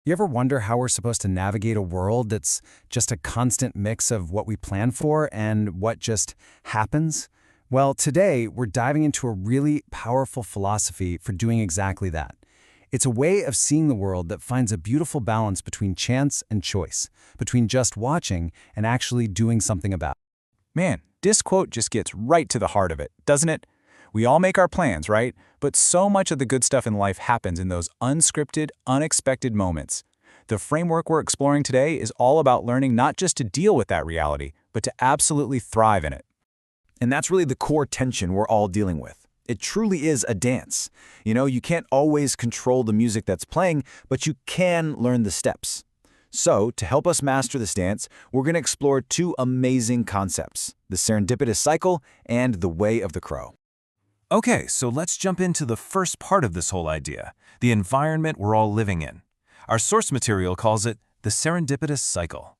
You ever wonder how we're supposed to navigate a world that's just a constant mix of what we plan for and what just happens? Well, today we're diving into a really powerful philosophy for doing exactly that. It's a way of seeing the world that finds a beautiful balance between chance and choice, between just watching and actually doing something about it. Man, this quote just gets right to the heart of it, doesn't it? We all make our plans, right? But so much of the good stuff in life happens in those unscripted, unexpected moments. The framework we're exploring today is all about learning not just to deal with that reality, but to absolutely thrive in it. And that's really the core tension we're all dealing with. It truly is a dance. You can't always control the music that's playing, but you can learn the steps. So, to help us master this dance, we're going to explore two amazing concepts, the Serendipitous Cycle and the Way of the Crow. Okay, so let's jump into the first part of this whole idea, the environment we're all living in. Our source material calls it the Serendipitous Cycle.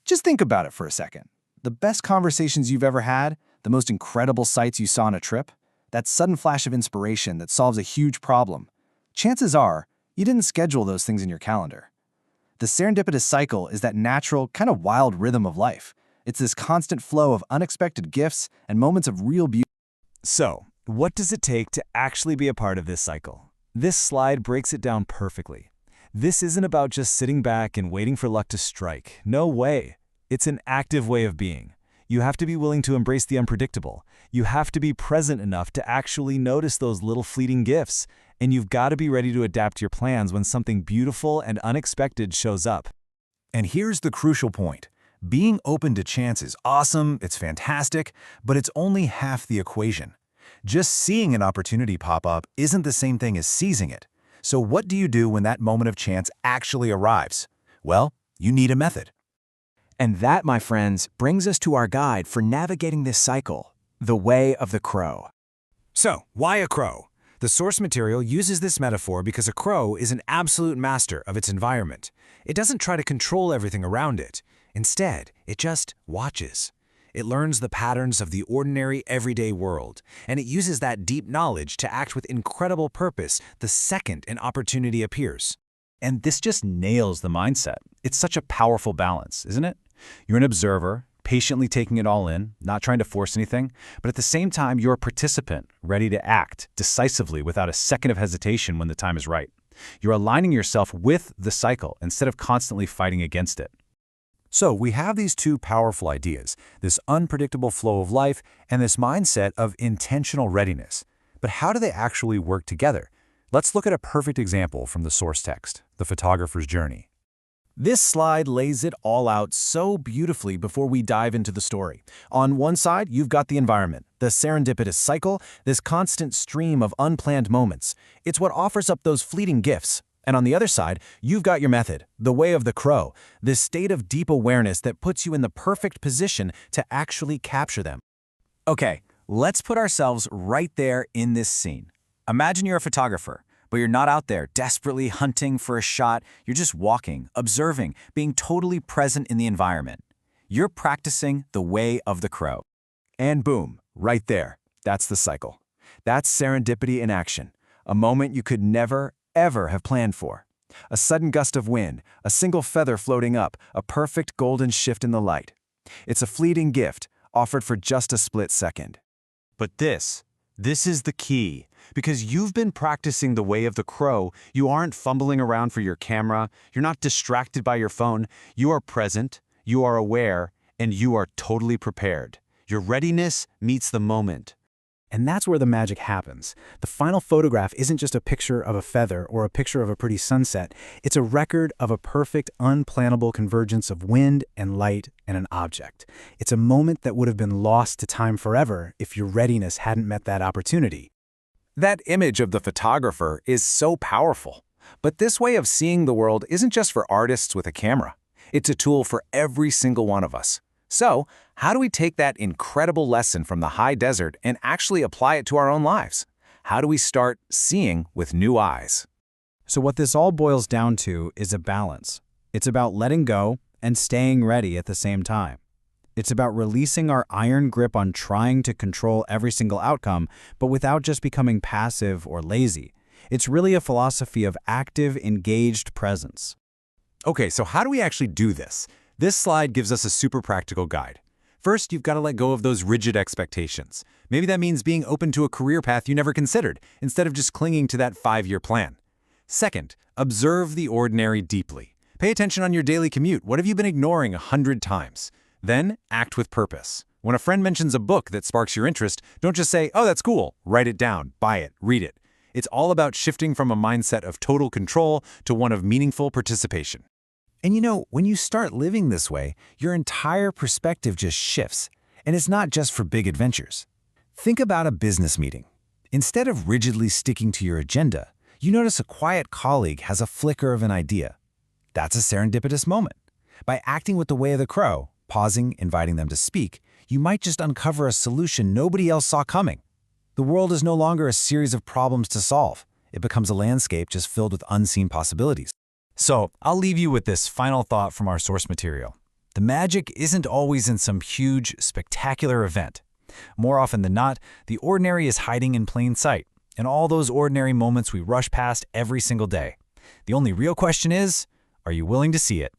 Just think about it for a second. The best conversations you've ever had, the most incredible sights you saw on a trip, that sudden flash of inspiration that solves a huge problem. Chances are, you didn't schedule those things in your calendar. The serendipitous cycle is that natural, kind of wild rhythm of life. It's this constant flow of unexpected gifts and moments of real beauty. So, what does it take to actually be a part of this cycle? This slide breaks it down perfectly. This isn't about just sitting back and waiting for luck to strike. No way. It's an active way of being. You have to be willing to embrace the unpredictable. You have to be present enough to actually notice those little fleeting gifts. And you've got to be ready to adapt your plans when something beautiful and unexpected shows up. And here's the crucial point. Being open to chance is awesome, it's fantastic, but it's only half the equation. Just seeing an opportunity pop up isn't the same thing as seizing it. So what do you do when that moment of chance actually arrives? Well, you need a method. And that, my friends, brings us to our guide for navigating this cycle, the Way of the Crow. So, why a crow? The source material uses this metaphor because a crow is an absolute master of its environment. It doesn't try to control everything around it. Instead, it just watches. It learns the patterns of the ordinary, everyday world, and it uses that deep knowledge to act with incredible purpose the second an opportunity appears. And this just nails the mindset. It's such a powerful balance, isn't it? You're an observer, patiently taking it all in, not trying to force anything, but at the same time, you're a participant, ready to act decisively without a second of hesitation when the time is right. You're aligning yourself with the cycle instead of constantly fighting against it. So we have these two powerful ideas, this unpredictable flow of life and this mindset of intentional readiness. But how do they actually work together? Let's look at a perfect example from the source text, the photographer's journey. This slide lays it all out so beautifully before we dive into the story. On one side, you've got the environment, the serendipitous cycle, this constant stream of unplanned moments. It's what offers up those fleeting gifts. And on the other side, you've got your method, the Way of the Crow, this state of deep awareness that puts you in the perfect position to actually capture them. Okay, let's put ourselves right there in this scene. Imagine you're a photographer, but you're not out there desperately hunting for a shot. You're just walking, observing, being totally present in the environment. You're practicing the Way of the Crow. And boom, right there. That's the cycle. That's serendipity in action, a moment you could never, ever have planned for. A sudden gust of wind, a single feather floating up, a perfect golden shift in the light. It's a fleeting gift, offered for just a split second. But this is the key. Because you've been practicing the Way of the Crow, you aren't fumbling around for your camera, you're not distracted by your phone, you are present, you are aware, and you are totally prepared. Your readiness meets the moment. And that's where the magic happens. The final photograph isn't just a picture of a feather or a picture of a pretty sunset. It's a record of a perfect, unplannable convergence of wind and light and an object. It's a moment that would have been lost to time forever if your readiness hadn't met that opportunity. That image of the photographer is so powerful. But this way of seeing the world isn't just for artists with a camera. It's a tool for every single one of us. So, how do we take that incredible lesson from the high desert and actually apply it to our own lives? How do we start seeing with new eyes? So what this all boils down to is a balance. It's about letting go and staying ready at the same time. It's about releasing our iron grip on trying to control every single outcome, but without just becoming passive or lazy. It's really a philosophy of active, engaged presence. Okay, so how do we actually do this? This slide gives us a super practical guide. First, you've got to let go of those rigid expectations. Maybe that means being open to a career path you never considered, instead of just clinging to that 5-year plan. Second, observe the ordinary deeply. Pay attention on your daily commute. What have you been ignoring 100 times? Then, act with purpose. When a friend mentions a book that sparks your interest, don't just say, "Oh, that's cool." Write it down, buy it, read it. It's all about shifting from a mindset of total control to one of meaningful participation. And you know, when you start living this way, your entire perspective just shifts. And it's not just for big adventures. Think about a business meeting. Instead of rigidly sticking to your agenda, you notice a quiet colleague has a flicker of an idea. That's a serendipitous moment. By acting with the way of the crow, pausing, inviting them to speak, you might just uncover a solution nobody else saw coming. The world is no longer a series of problems to solve. It becomes a landscape just filled with unseen possibilities. So, I'll leave you with this final thought from our source material. The magic isn't always in some huge, spectacular event. More often than not, the ordinary is hiding in plain sight, in all those ordinary moments we rush past every single day. The only real question is, are you willing to see it?